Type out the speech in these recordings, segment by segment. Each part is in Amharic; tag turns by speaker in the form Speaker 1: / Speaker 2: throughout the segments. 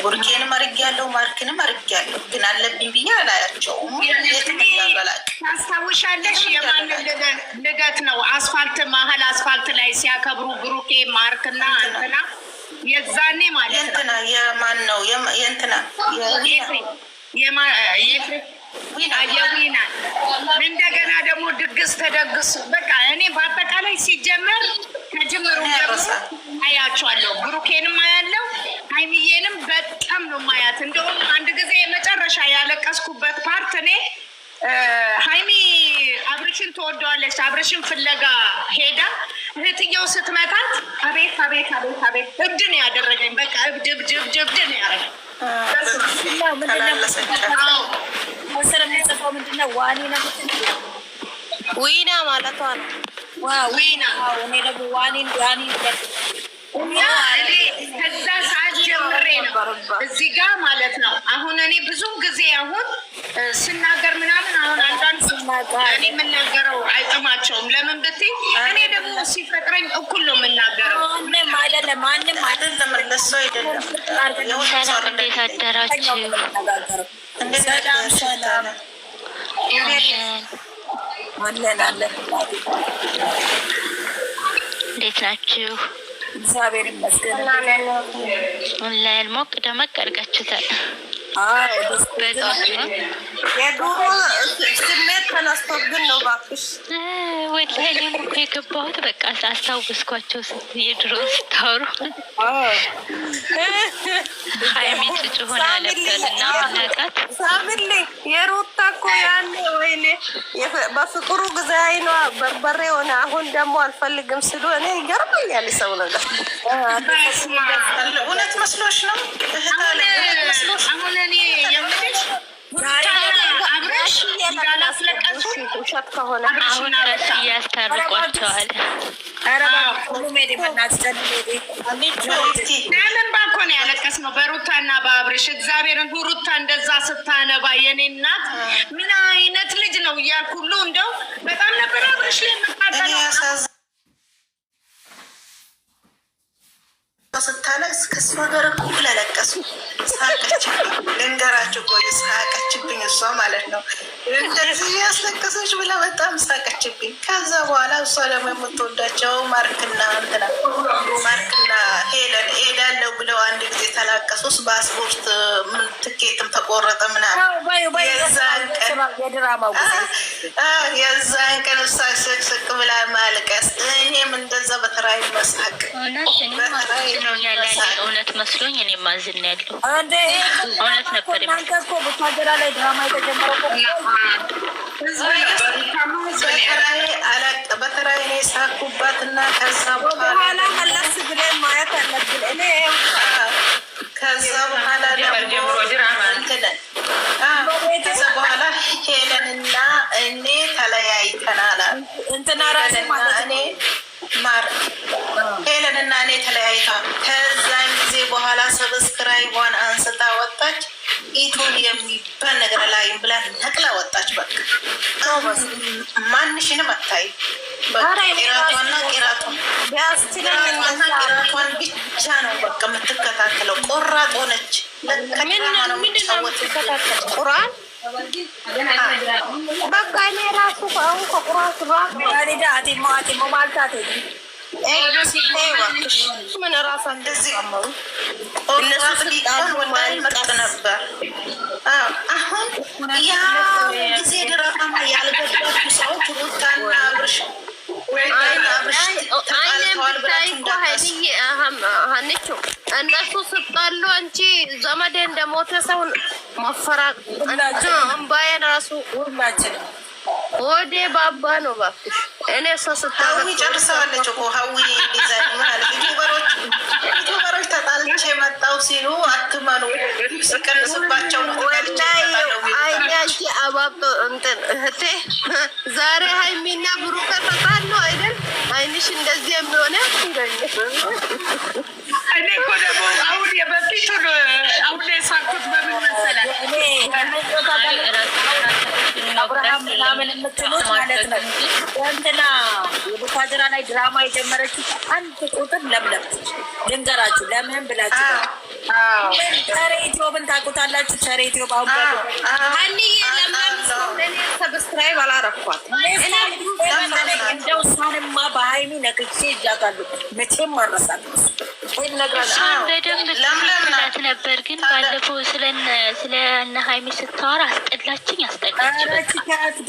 Speaker 1: ቡርኬንም አድርጌያለሁ፣ ማርክንም አድርጌያለሁ። ግን አለብኝ ብዬ አላያቸውም።
Speaker 2: ታስታውሻለሽ? የማን ልደት ነው? አስፋልት መሀል አስፋልት ላይ ሲያከብሩ ብሩኬ ማርክና እንትና የዛኔ ማለት
Speaker 1: ነው። የማን ነው? የእንትና
Speaker 2: የዊና እንደገና ደግሞ ድግስ ተደግሱ። በቃ እኔ በአጠቃላይ ሲጀመር ከጅምሩ አያቸዋለሁ። ብሩኬንም አያለው፣ ሀይሚዬንም በጣም ነው ማያት። እንደውም አንድ ጊዜ የመጨረሻ ያለቀስኩበት ፓርት እኔ ሀይሚ አብርሽን ትወደዋለች፣ አብርሽን ፍለጋ ሄዳ እህትየው ስትመታት አቤት አቤት አቤት አቤት እብድ ነው ያደረገኝ። በቃ እብድ እብድ እብድ እብድ ነው ያደረገኝ።
Speaker 3: ስር የሚጽፈው ምንድነው? ዋኒ ነው
Speaker 4: ዊና ማለቷ ነው።
Speaker 2: ዊና
Speaker 3: እኔ ደግሞ ዋኒ
Speaker 2: ከዛ ሰዓት ጀምሬ ነው እዚህ ጋር ማለት ነው። አሁን እኔ ብዙም ጊዜ አሁን ስናገር ምናምን አሁን አንዳንድ እኔ የምናገረው አይጥማቸውም። ለምን ብትይ እኔ ደግሞ ሲፈጥረኝ እኩል ነው የምናገረው።
Speaker 3: ማንም አይደለም ማንም አይደለም
Speaker 1: ለሱ አይደለም።
Speaker 4: እንዴት አደራችሁ?
Speaker 3: ሰላም አለን።
Speaker 4: እንዴት ናችሁ?
Speaker 3: እግዚአብሔር ይመስገን።
Speaker 4: ኦንላይን ሞቅ ደመቅ አድርጋችሁታል።
Speaker 1: የዱሮ ስሜት ተነስቶብን ነው እባክሽ።
Speaker 4: ወላሂ እኔም እኮ የገባሁት በቃ አስታውስኳቸው የድሮ ስታወሩ ሀይሚ ጭጭ ሆና ነበር እና ናቃት
Speaker 1: ሳምሌ የሩታ እኮ ያኔ ወይኔ በፍቅሩ ጊዜ አይኗ በርበሬ ሆነ። አሁን ደግሞ አልፈልግም ስሉ እኔ ይገርመኛል። ሰው ነገር እውነት መስሎሽ ነው መስሎሽ?
Speaker 2: አሁን እኔ የምልሽ አብረሽ እንዳላስለቀሱ
Speaker 1: ውሸት ከሆነ
Speaker 4: አሁን እያስታርቋቸዋል።
Speaker 2: ለምን ባኮ ነው ያለቀስነው? በሩታና በአብረሽ እግዚአብሔርን ሩታ እንደዛ ስታነባ የኔ እናት ምን አይነት ልጅ ነው እያልኩ ሁሉ እንደው በጣም ነበር አብረሽ ላይ የምታጠለው
Speaker 1: ስታለቅስ ከእሷ ጋር እኩል አለቀሱ። ሳቀችብኝ፣ ልንገራችሁ ቆይ ሳቀችብኝ እሷ ማለት ነው። እንደዚህ ያስለቀሰች ብላ በጣም ሳቀችብኝ። ከዛ በኋላ እሷ ደግሞ የምትወዳቸው ማርክና ሄለን ሄዳለሁ ብለው አንድ ጊዜ ተላቀሱስ። በአስፖርት ትኬትም ተቆረጠ ምናምን። የዛን ቀን እሷ ስቅስቅ ብላ ማልቀስ፣ እኔም እንደዛ በተራይ መሳቅ
Speaker 4: እውነት መስሎኝ እኔ ማዝን ያለው እውነት ነበር።
Speaker 3: እኮ ቡታጀራ ላይ ድራማ የተጀመረው
Speaker 1: በተራይ እኔ ሳኩባት እና ከዛ በኋላ
Speaker 3: መለስ ብለን ማየት አለብን። እኔ
Speaker 1: ከዛ በኋላ ከዛ በኋላ ሄለንና እኔ ተለያይተናል።
Speaker 3: እንትና ራሴ
Speaker 1: እኔ ሄለንና እኔ ተለያይተዋል። ከዛን ጊዜ በኋላ ሰብስክራይቧን አንስታ ወጣች። ኢቱብ የሚባል ነገር ላይ ብላ ነቅላ ወጣች። በቃ ማንሽንም አታይ። ቄራቷና ቄራቷን ብቻ ነው በቃ የምትከታተለው። ቆራጥ ሆነች። ቁርአን
Speaker 3: በቃ እኔ ራሱ አሁን ከቁርአን ማልታት
Speaker 1: ምን ራሳ እንደዚህ እነሱ ቢቃን ወላሂ መርጥ ነበር። አሁን ያ ጊዜ ድራማ ያልገባችሁ ሰዎች ሩታና አብርሽ
Speaker 4: ሀኒቹ እነሱ ስጣሉ አንቺ ዘመዴ እንደሞተ ሰው መፈራቅ እምባዬን ራሱ ሁላችንም ወደ ባባ ነው እባክሽ። እኔ ሰው
Speaker 1: ሀዊ ጨርሰዋለች እኮ ሀዊ ዲዛይን ማለት ዩቱበሮች ተጣልቼ የመጣው ሲሉ አትመኑ። ሲቀንስባቸው ነው
Speaker 4: አይኔ አባብ እንትን እህቴ ዛሬ ሀይሚና ብሩክ ተጣሉ አይደል? አይንሽ እንደዚህ የሚሆነ
Speaker 2: እኔ እኮ ደግሞ አሁን የበፊቱን አሁን የሳኩት በምን መሰላል
Speaker 3: ምናምን የምትሉት ማለት ነው። እንትና የቡታጀራ ላይ ድራማ የጀመረችው አንድ ቁጥር ለምለም ልንገራችሁ። ለምን ብላችሁ ቸሬ ኢትዮብን ታውቁታላችሁ? ቸሬ ኢትዮብ አሁን
Speaker 2: ሰብስክራይብ አላረኳት።
Speaker 3: እንደው እሷንማ በሀይሚ ነቅቼ እጃታለሁ። መቼም አልረሳትም።
Speaker 4: እሷን በደንብ ስላት ነበር፣ ግን ባለፈው ስለ እነ ሀይሚ ስታወራ አስጠላችኝ።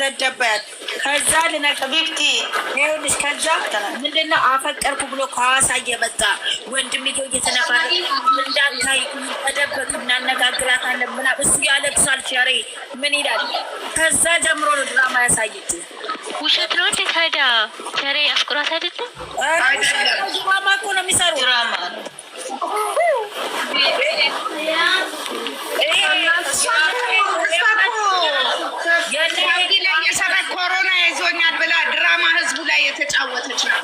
Speaker 3: ደደበት ከዛ ልነቅቢብቲ ይኸውልሽ፣ ከዛ ምንድነው አፈቀርኩ ብሎ ከሐዋሳ እየመጣ ወንድምየው እየተነፋረ እንዳታይ ተደበቅ እናነጋግራታለን ምናምን እሱ ያለቅሳል። ቸሬ ምን ይላል? ከዛ ጀምሮ ነው ድራማ ያሳየች።
Speaker 4: ውሸት ነው እንዴ ታዲያ? ቸሬ አፍቅሯት አይደለም?
Speaker 3: ድራማ እኮ ነው የሚሰሩ ድራማ
Speaker 2: ኮሮና ይዞኛል ብላ ድራማ ህዝቡ ላይ የተጫወተች ነው።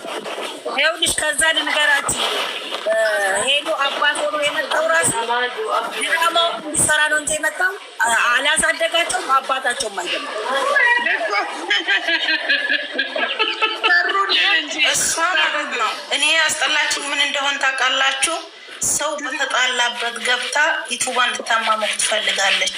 Speaker 3: ይኸውልሽ ከዛ ልንገራችሁ፣ ሄዶ አባት ሆኖ የመጣው ራሱ ድራማው እንዲሰራ ነው እንጂ የመጣው አላሳደጋቸውም፣ አባታቸውም አይደለም።
Speaker 1: እሷን አረግ ነው። እኔ ያስጠላችሁ ምን እንደሆን ታውቃላችሁ? ሰው በተጣላበት ገብታ ዩቱባን ልታማመቅ ትፈልጋለች።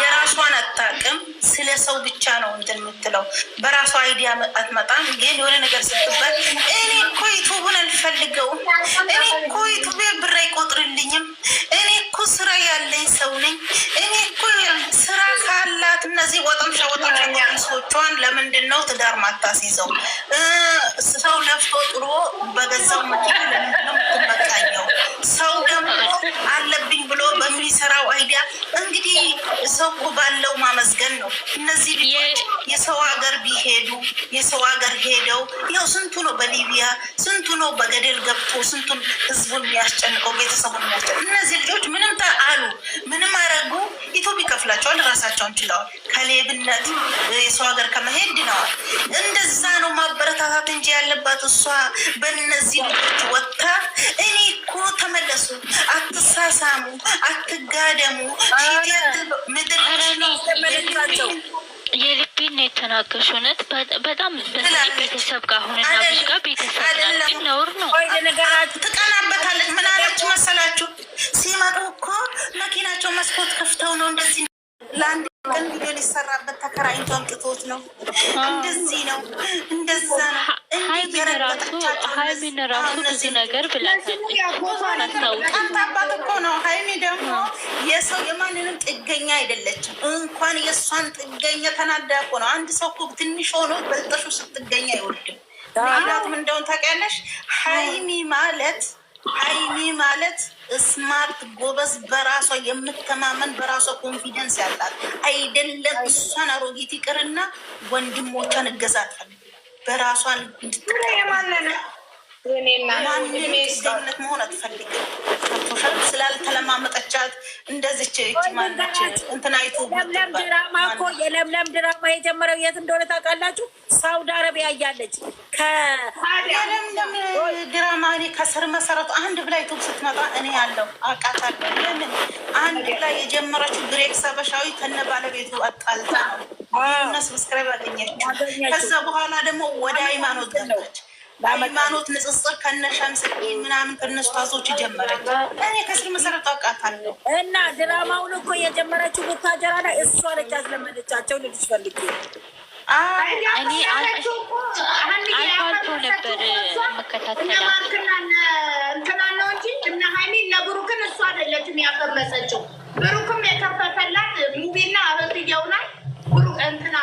Speaker 1: የራሷን አታውቅም። ስለ ሰው ብቻ ነው እንትን የምትለው። በራሷ አይዲያ አትመጣም። ግን የሆነ ነገር ስትባል እኔ እኮ ዩቱቡን አልፈልገውም፣ እኔ እኮ ዩቱቤ ብር አይቆጥርልኝም፣ እኔ እኮ ስራ ያለኝ ሰው ነኝ፣ እኔ እኮ ስራ ካላት እነዚህ ወጠምሻ ሰዎቿን ለምንድን ነው ትዳር ማታስይዘው? ሰው ለፍቶ ጥሮ በገዛው መኪና ለምንድን ነው የምትመቃኘው? ሰው ደግሞ አለብኝ ብሎ በሚሰራው አይዲያ እንግዲህ ሰው እኮ ባለው ማመስገን ነው። እነዚህ ልጆች የሰው ሀገር ቢሄዱ የሰው ሀገር ሄደው ያው ስንቱ ነው በሊቢያ ስንቱ ነው በገደል ገብቶ ስንቱን ህዝቡን የሚያስጨንቀው ቤተሰቡን የሚያስጨንቀው። እነዚህ ልጆች ምንም አሉ ምንም አረጉ ኢትዮጵያ ይከፍላቸዋል፣ ራሳቸውን ችለዋል። ከሌብነት የሰው ሀገር ከመሄድ ድነዋል። እንደዛ ነው ማበረታታት እንጂ ያለባት እሷ በእነዚህ ልጆች ወጥታ እኔ እኮ ተመለሱ፣ አትሳሳሙ፣ አትጋደሙ ምድር
Speaker 4: የልቤን ነው የተናገርሽ። እውነት በጣም ቤተሰብ ጋር አሁንና ብዙ ጋር ቤተሰብ ግን ነውር ነው።
Speaker 1: ትቀናበታለች። ምን አለች መሰላችሁ? ሲመጡ እኮ መኪናቸው መስኮት ከፍተው ነው እንደዚህ ለአንድ ቀን ቪዲዮ ሊሰራበት ተከራይቶ አምጥቶት ነው። እንደዚህ ነው እንደዛ ነው።
Speaker 4: ሀይሚን ራሱ ብዙ ነገር ብላታለች።
Speaker 1: ቀንታባት እኮ ነው። ሀይሚ ደግሞ የሰው የማንንም ጥገኛ አይደለችም። እንኳን የእሷን ጥገኛ ተናዳ እኮ ነው። አንድ ሰው እኮ ትንሽ ሆኖ በልጠሹ ስትገኛ አይወልድም። ምክንያቱም እንደውን ታውቂያለሽ ሀይሚ ማለት ስማርት ጎበዝ፣ በራሷ የምተማመን በራሷ ኮንፊደንስ ያላት አይደለም። እሷን አሮጊት ይቅርና ወንድሞቿን እገዛት በራሷ ማንነት መሆን አትፈልግም። ስላልተለማመጠቻት እንደዚች ማነች እንትናይቱ
Speaker 3: ለምለም ድራማ እኮ የለምለም ድራማ የጀመረው የት እንደሆነ ታውቃላችሁ? ሳውዲ አረቢያ እያለች
Speaker 1: የለምለም ድራማ እኔ ከስር መሰረቱ አንድ ብላ ዩቱብ ስትመጣ እኔ ያለው አውቃታለሁ። ለምን አንድ ላይ የጀመረችው ግሬክስ አበሻዊ ከነ ባለቤቱ አጣልታ ነው ሰብስክራይብ አገኘችው። ከዛ በኋላ ደግሞ ወደ ሃይማኖት ገባች። በሃይማኖት ንጽጽር ከነሻምስ ምናምን ከነሱ ታዞች ጀመረች። እኔ ከስር መሰረቱ አውቃታለሁ።
Speaker 3: እና ድራማውን እኮ የጀመረችው ቡታጀራ ላይ እሷ ነች ያስለመደቻቸው። ልጅ ፈልጌ
Speaker 4: እኔ አልፎ ነበር የምከታተለው
Speaker 2: እንትና ነው እንጂ እነ ሀይሚ እነ ብሩክን እሷ አይደለችም ያፈመሰችው። ብሩክም የከፈተላት ሙቢና አበትየው ላይ ብሩክ እንትና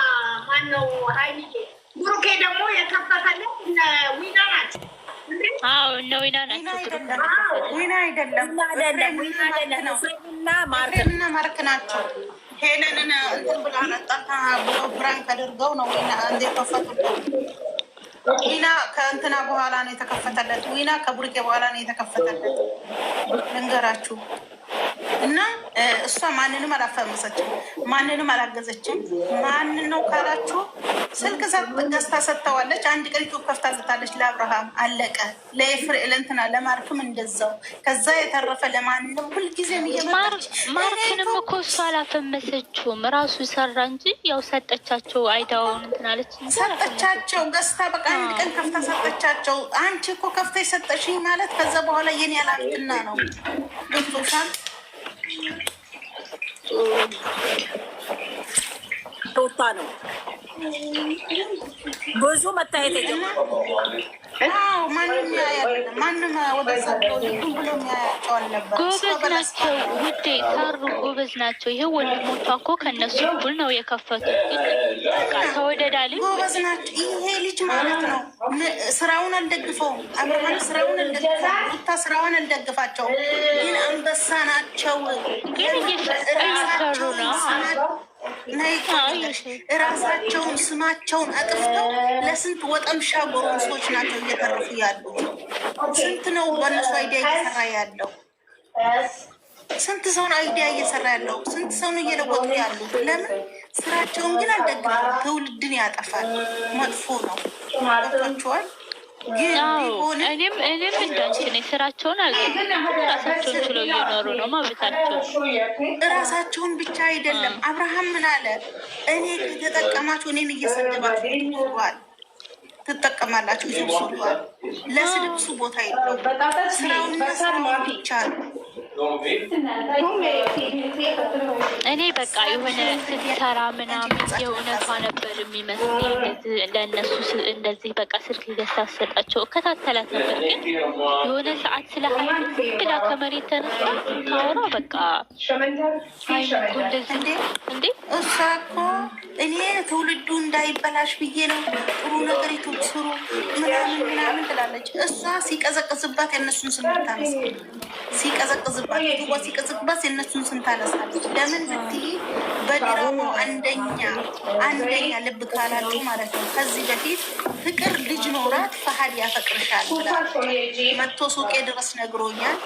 Speaker 2: ማነው ሀይሚዬ ብሩኬ ደግሞ የከፈተለት እነ ዊና ናቸው።
Speaker 4: እነ ዊና ናቸው።
Speaker 1: ዊና አይደለም ማርክና ማርክ ናቸው። ሄለንን እንትን ብላ ረጣታ ብራንክ አድርገው ነው ዊና እንደ ከፈቱለት። ዊና ከእንትና በኋላ ነው የተከፈተለት። ዊና ከቡርኬ በኋላ ነው የተከፈተለት። ልንገራችሁ እና እሷ ማንንም አላፈመሰችም፣ ማንንም አላገዘችም። ማንን ነው ካላችሁ ስልክ ገዝታ ሰጥተዋለች። አንድ ቀን ዩቱብ ከፍታ ሰጥታለች ለአብርሃም አለቀ። ለእንትና ለማርክም እንደዛው። ከዛ የተረፈ ለማንም ሁልጊዜም እየመጣች
Speaker 4: ማርክንም እኮ እሷ አላፈመሰችውም፣ ራሱ ሰራ እንጂ ያው ሰጠቻቸው። አይታውን እንትን አለች
Speaker 1: ሰጠቻቸው። ገዝታ በቃ አንድ ቀን ከፍታ ሰጠቻቸው። አንቺ እኮ ከፍታ ሰጠሽኝ ማለት ከዛ በኋላ የኔ አላፍትና ነው ገብቶሻል።
Speaker 3: ነው ብዙ መታየት የጀመረው።
Speaker 4: ጎበዝ ናቸው ውዴ፣ ታሩ ጎበዝ ናቸው። ይሄ ወንድሞቿ እኮ ከነሱ እኩል ነው የከፈቱት። ግን ተወደዳልኝ
Speaker 1: ጎበዝ ናቸው። ይሄ ልጅ ማለት ነው ስራውን አልደግፈውም። አብርሃም ስራውን አልደግፈውም። ሩታ ስራውን አልደግፋቸው። ግን አንበሳ ናቸው።
Speaker 4: ግን እየሰሩ ነው።
Speaker 1: እራሳቸውን ስማቸውን አጥፍተው ለስንት ወጠምሻ ጎረምሶች ናቸው እየተረፉ ያሉት። ስንት ነው በእነሱ አይዲያ እየሰራ ያለው? ስንት ሰውን አይዲያ እየሰራ ያለው? ስንት ሰውን እየለወጡ ያሉት? ለምን ስራቸውን ግን አልደግፈው። ትውልድን ያጠፋል። መጥፎ ነው። ገብቷችኋል?
Speaker 4: እኔም እንዳንቺ ነኝ። ስራቸውን ራሳቸውን ችለው እየኖሩ ነው ማበታቸው።
Speaker 1: ራሳቸውን ብቻ አይደለም። አብርሃም ምን አለ? እኔ ከተጠቀማችሁ እኔን እየሰደባችሁ ትብሏል፣ ትጠቀማላችሁ ይብሱሏል። ለስድብሱ ቦታ የለው። ስራውና ስራውን ብቻ ነው።
Speaker 4: እኔ በቃ የሆነ ስትሰራ ምናምን የእውነቷ ነበር የሚመስለኝ። ለእነሱ እንደዚህ በቃ ስልክ እያሳሰጣቸው እከታተላት ነበር። ግን የሆነ ሰዓት ስለ ሀይል ብላ ከመሬት ተነሳ ታወራ በቃ ሀይልኩ እንደዚህ እንዴ
Speaker 1: እሷ እኮ እኔ ትውልዱ እንዳይበላሽ ብዬ ነው ጥሩ ነገር ስሩ ምናምን ትላለች። እሷ ሲቀዘቅዝባት የእነሱን ስም ታነሳ፣ ሲቀዘቅዝባት ሲቀዘቅዝባት የእነሱን ስም ታነሳለች። ለምን ብትይ በድራማው አንደኛ ልብ ካላችሁ ማለት ነው። ከዚህ በፊት ፍቅር ልጅ ኖራት ፈሀድ ያፈቅርሻል መጥቶ ሱቄ ድረስ ነግሮኛል።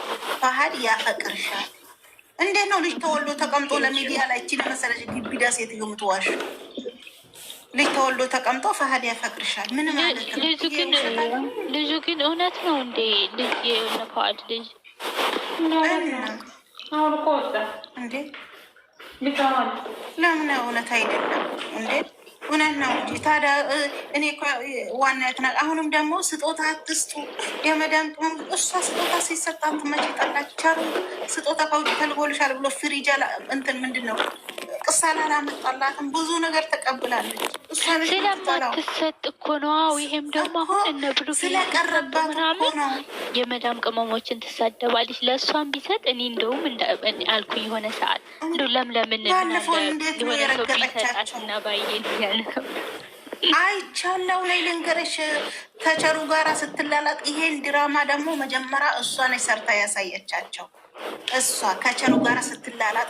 Speaker 1: ፈሀድ ያፈቅርሻል። እንዴት ነው ልጅ ተወልዶ ተቀምጦ ለሚዲያ ላይ እቺ ለመሰለች ግቢዳ ሴት የምትዋሽ? ልጅ ተወልዶ ተቀምጦ ፈሀድ ያፈቅርሻል ምን ማለት ነው?
Speaker 4: ልጁ ግን እውነት ነው እንዴ? ልጅ የነፈሀድ ልጅ
Speaker 1: አሁን እኮ ወጣ እንዴ? ለምን እውነት አይደለም እንዴ? እውነት ነው እንጂ ታዲያ እኔ ዋና ያትናል። አሁንም ደግሞ ስጦታ አትስጡ የመዳም ቅመም። እሷ ስጦታ ሲሰጣት መቼ ጠላቻሩ? ስጦታ ከውጭ ተልጎልሻል ብሎ ፍሪጃ እንትን ምንድን ነው ቅሳላ ላመጣላትም ብዙ ነገር ተቀብላለች።
Speaker 4: ስለማትሰጥ እኮ ነው። ይሄም ደግሞ አሁን እነ ብሉ
Speaker 1: ስለቀረባት ምናምን
Speaker 4: የመዳም ቅመሞችን ትሳደባለች። ለእሷን ቢሰጥ እኔ እንደውም አልኩኝ የሆነ ሰዓት እንደ ለምለምን
Speaker 1: ባለፈው እንዴት ነው የረገጠቻቸው
Speaker 4: እና ባየን ያለ
Speaker 1: አይቻለው ላይ ልንገርሽ። ከቸሩ ጋራ ስትላላጥ ይሄን ድራማ ደግሞ መጀመሪያ እሷ ነች ሰርታ ያሳየቻቸው። እሷ ከቸሩ ጋር ስትላላጥ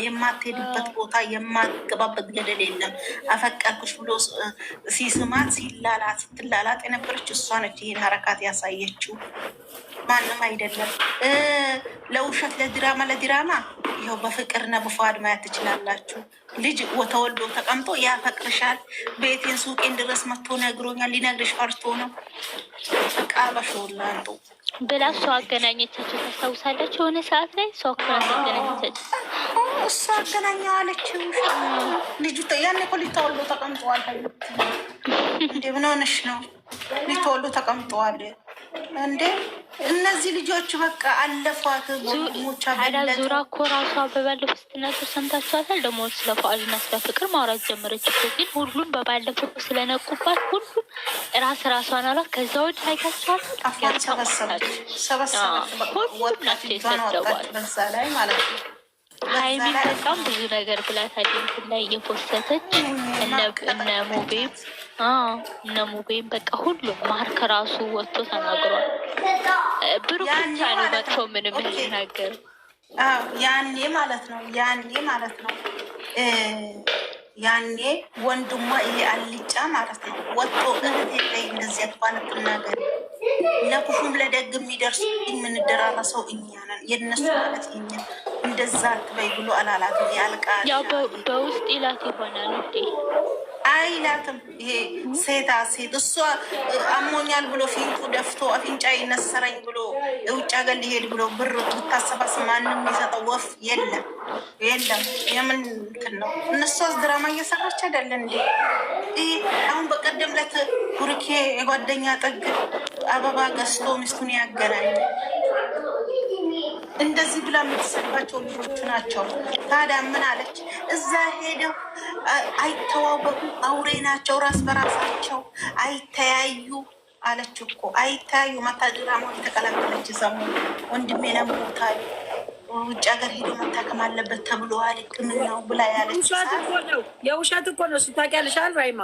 Speaker 1: የማትሄድበት ቦታ የማትገባበት ገደል የለም። አፈቀርኩሽ ብሎ ሲስማት ስትላላጥ የነበረች እሷ ነች። ይህን ሀረካት ያሳየችው ማንም አይደለም። ለውሸት ለድራማ ይኸው በፍቅርና በፈዋድ ማየት ትችላላችሁ። ልጅ ተወልዶ ተቀምጦ ያፈቅርሻል፣ ቤቴን ሱቄን ድረስ መጥቶ ነግሮኛል። ሊነግርሽ ፈርቶ ነው። ቃበሾላንጡ
Speaker 4: ብላ እሷ አገናኘቻቸው። ታስታውሳለች? የሆነ ሰዓት ላይ እሷ አገናኘቻቸው።
Speaker 1: እሷ አገናኘዋለችው። ልጁ ያኔ እኮ ልጅ ተወልዶ ተቀምጠዋል። እንዴ ምን ሆነሽ ነው? ልጅ ተወልዶ ተቀምጠዋል እንዴ? እነዚህ ልጆች በቃ አለፏት። ሞቻ
Speaker 4: ዙራ እኮ ራሷ በባለፈው ስትናገር ሰምታችኋታል። ደግሞ ስለ ፈዋድና ስለ ፍቅር ማውራት ጀመረች እኮ። ግን ሁሉም በባለፈው ስለነቁባት ሁሉም ራሷን አሏት። ከዛ ወደ አይታችኋል። ሁሉም ናቸው የሰደቧል።
Speaker 1: በዛ ላይ ማለት ነው
Speaker 4: ሀይሚ በጣም ብዙ ነገር ብላታለች። እንትን ላይ እየፖስተች እነ ሙቤም በቃ ሁሉም ማርክ ራሱ ወጥቶ ተናግሯል። ብሩክ ብቻ ነው መጥፎ ምንም ያልተናገሩ።
Speaker 1: ያኔ ማለት ነው ያኔ ወንድሟ ይሄ አልጫ ማለት ነው ወጥቶ እህቴ ላይ እንደዚህ አትባለት ነገር ለክፉም ለደግ የሚደርሱ የምንደራረሰው እኛ ነን። የእነሱ ማለት እኛ እንደዛ አትበይ ብሎ አላላትም። ያልቃል
Speaker 4: ያው በውስጥ ይላት ይሆናል እንዴ?
Speaker 1: አይላትም። ይሄ ሴት እሷ አሞኛል ብሎ ፊንቱ ደፍቶ አፍንጫ ይነሰረኝ ብሎ የውጭ ሀገር ሊሄድ ብሎ ብር ብታሰባስ ማንም የሚሰጠው ወፍ የለም። የምን እንትን ነው? እነሷስ ድራማ እየሰራች አይደለ እንዴ? ይሄ አሁን በቀደም ዕለት ቡርኬ የጓደኛ ጥግ አበባ ገዝቶ ሚስቱን ያገናኝ እንደዚህ ብላ የምትሰድባቸው ልጆቹ ናቸው። ታዲያ ምን አለች? እዛ ሄደው አይተዋወቁ፣ አውሬ ናቸው፣ ራስ በራሳቸው አይተያዩ አለች እኮ። አይተያዩ መታድራማ የተቀላቀለች ሰሙ ወንድሜ ነሞታል ውጭ ሀገር ሄዶ መታከም አለበት ተብሏል፣ ሕክምናው ብላ ያለች
Speaker 3: የውሸት እኮ ነው። ታውቂያለሽ ራይማ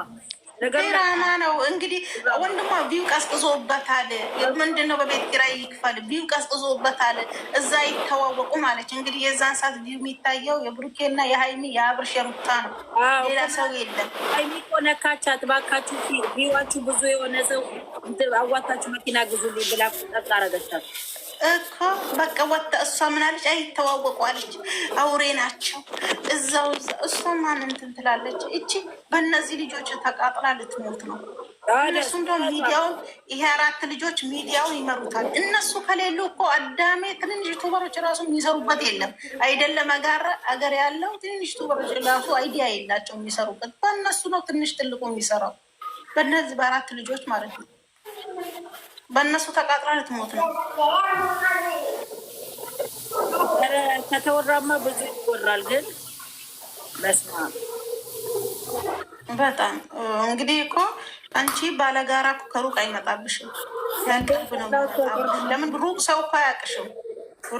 Speaker 1: ድራማ ነው እንግዲህ። ወንድሟ ቪው ቀስቅዞበታል። ምንድን ነው በቤት ኪራይ ይክፈል፣ ቪው ቀስቅዞበታል። እዛ ይተዋወቁ ማለች እንግዲህ። የዛን ሰዓት ቪው የሚታየው የብሩኬና የሀይሚ የአብርሽ የሩታ ነው፣ ሌላ ሰው የለም።
Speaker 3: ሀይሚ እኮ ነካቻት። እባካችሁ ቪዋችሁ ብዙ የሆነ ሰው አዋታችሁ መኪና ግዙልኝ ብላ ጠቅ አረገቻት
Speaker 1: እኮ በቃ ወጣ። እሷ ምናለች? አይተዋወቁ አለች። አውሬ ናቸው እዛው። እሷ ማን እንትን ትላለች? እቺ በእነዚህ ልጆች ተቃጥላ ልትሞት ነው። እነሱ እንደውም ሚዲያውን ይሄ 4 ልጆች ሚዲያውን ይመሩታል። እነሱ ከሌሉ እኮ አዳሜ ትንንሽ ቱበሮች ራሱ የሚሰሩበት የለም። አይደለም አገር ያለው ትንንሽ ቱበሮች ራሱ አይዲያ የላቸው የሚሰሩበት። በእነሱ ነው ትንሽ ትልቁ የሚሰራው፣ በእነዚህ በ4 ልጆች ማለት ነው። በእነሱ ተቃጥላ ልትሞት ነው።
Speaker 3: ከተወራማ ብዙ ይወራል፣ ግን መስማ
Speaker 1: በጣም እንግዲህ እኮ አንቺ ባለጋራ ከሩቅ አይመጣብሽም። ያልቅርብ ነው። ለምን ሩቅ ሰው እኮ አያውቅሽም።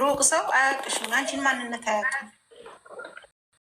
Speaker 1: ሩቅ ሰው አያውቅሽም። አንቺን ማንነት አያውቅም።